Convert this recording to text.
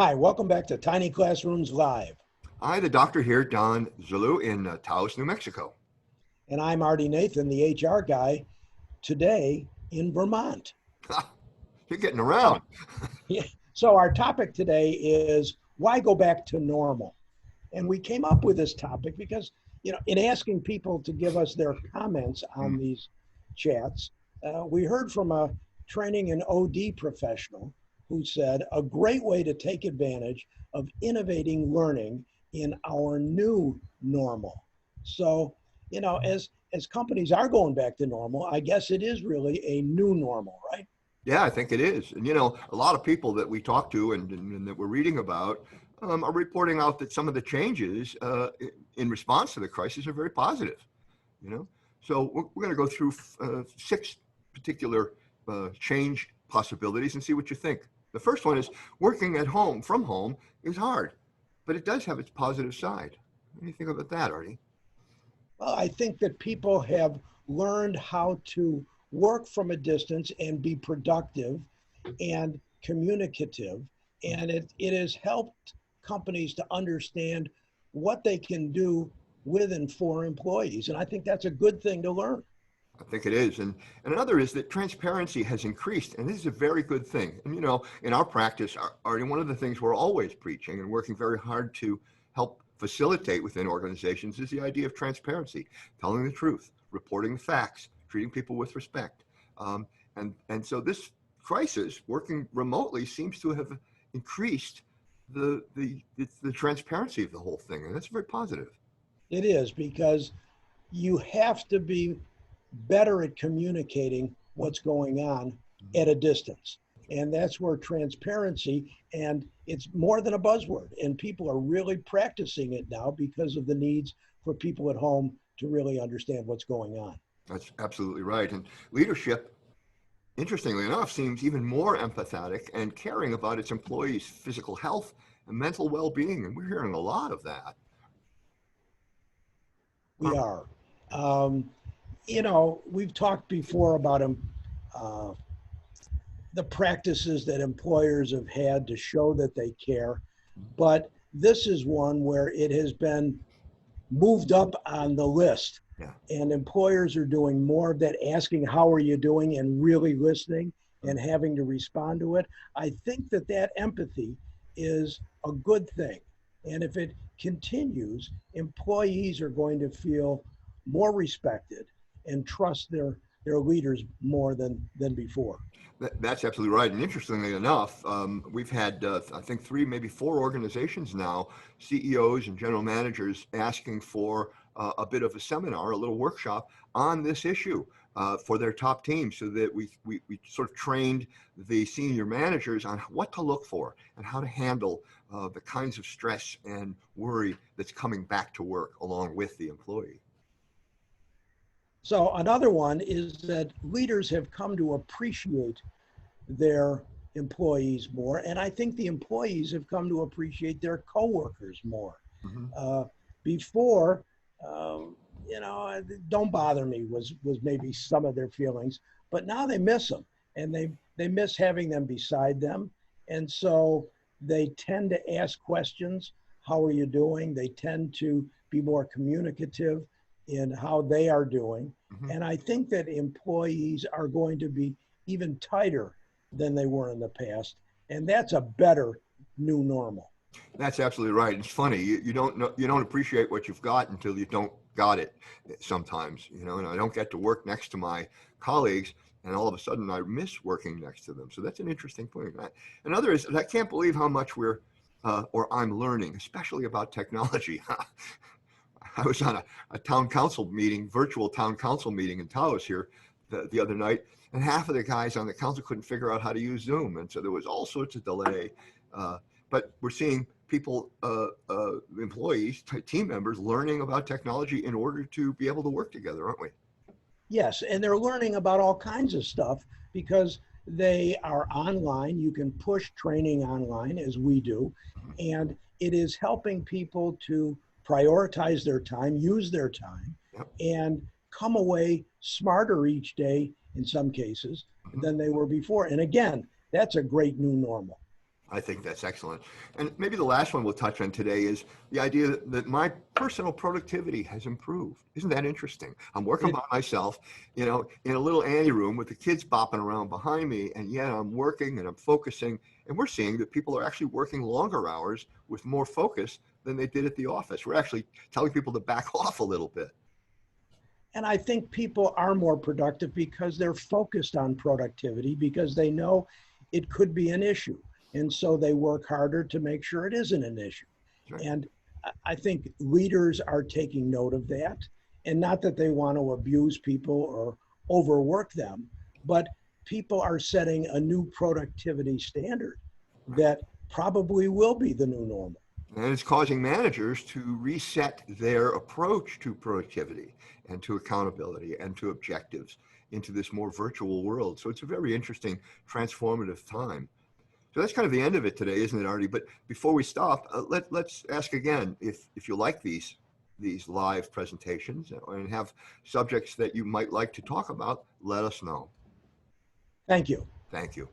Hi, welcome back to Tiny Classrooms Live. Hi, the doctor here, Don Zulu in Taos, New Mexico. And I'm Artie Nathan, the HR guy, today in Vermont. You're getting around. Yeah. So our topic today is why go back to normal? And we came up with this topic because, in asking people to give us their comments on these chats, we heard from a training and OD professional who said a great way to take advantage of innovating learning in our new normal. So, as companies are going back to normal, I guess it is really a new normal, right? Yeah, I think it is. And, a lot of people that we talk to and that we're reading about are reporting out that some of the changes in response to the crisis are very positive, you know. So we're going to go through 6 particular change possibilities and see what you think. The first one is working at home from home is hard, but it does have its positive side. What do you think about that, Artie? Well, I think that people have learned how to work from a distance and be productive and communicative. And it has helped companies to understand what they can do with and for employees. And I think that's a good thing to learn. I think it is. And another is that transparency has increased, and this is a very good thing. And, in our practice, Artie, one of the things we're always preaching and working very hard to help facilitate within organizations is the idea of transparency, telling the truth, reporting the facts, treating people with respect. And so this crisis, working remotely, seems to have increased the transparency of the whole thing, and that's very positive. It is because you have to be better at communicating what's going on at a distance. And that's where transparency, and it's more than a buzzword. And people are really practicing it now because of the needs for people at home to really understand what's going on. That's absolutely right. And leadership, interestingly enough, seems even more empathetic and caring about its employees' physical health and mental well-being. And we're hearing a lot of that. We are. Um, we've talked before about uh, the practices that employers have had to show that they care, but this is one where it has been moved up on the list. Yeah. And employers are doing more of that, asking, how are you doing, and really listening and having to respond to it. I think that empathy is a good thing. And if it continues, employees are going to feel more respected and trust their leaders more than before. That's absolutely right. And interestingly enough, we've had, I think, 3, maybe 4 organizations now, CEOs and general managers asking for a bit of a seminar, a little workshop on this issue for their top teams, so that we sort of trained the senior managers on what to look for and how to handle the kinds of stress and worry that's coming back to work along with the employee. So another one is that leaders have come to appreciate their employees more, and I think the employees have come to appreciate their coworkers more. Mm-hmm. Before, don't bother me was maybe some of their feelings, but now they miss them, and they miss having them beside them, and so they tend to ask questions. How are you doing? They tend to be more communicative in how they are doing. Mm-hmm. And I think that employees are going to be even tighter than they were in the past. And that's a better new normal. That's absolutely right. It's funny. You don't know, you don't appreciate what you've got until you don't got it sometimes, and I don't get to work next to my colleagues, and all of a sudden I miss working next to them. So that's an interesting point. Another is, I can't believe how much or I'm learning, especially about technology. I was on a town council meeting, virtual town council meeting in Taos here the other night, and half of the guys on the council couldn't figure out how to use Zoom. And so there was all sorts of delay. But we're seeing people, employees, team members learning about technology in order to be able to work together, aren't we? Yes, and they're learning about all kinds of stuff because they are online. You can push training online as we do, and it is helping people to prioritize their time, use their time, Yep. and come away smarter each day in some cases than they were before. And again, that's a great new normal. I think that's excellent. And maybe the last one we'll touch on today is the idea that my personal productivity has improved. Isn't that interesting? I'm working by myself, in a little ante room with the kids bopping around behind me, and yet I'm working and I'm focusing. And we're seeing that people are actually working longer hours with more focus than they did at the office. We're actually telling people to back off a little bit. And I think people are more productive because they're focused on productivity, because they know it could be an issue. And so they work harder to make sure it isn't an issue. Right. And I think leaders are taking note of that. And not that they want to abuse people or overwork them, but people are setting a new productivity standard that probably will be the new normal. And it's causing managers to reset their approach to productivity and to accountability and to objectives into this more virtual world. So it's a very interesting, transformative time. So that's kind of the end of it today, isn't it, Artie? But before we stop, let's ask again, if you like these live presentations and have subjects that you might like to talk about, let us know. Thank you. Thank you.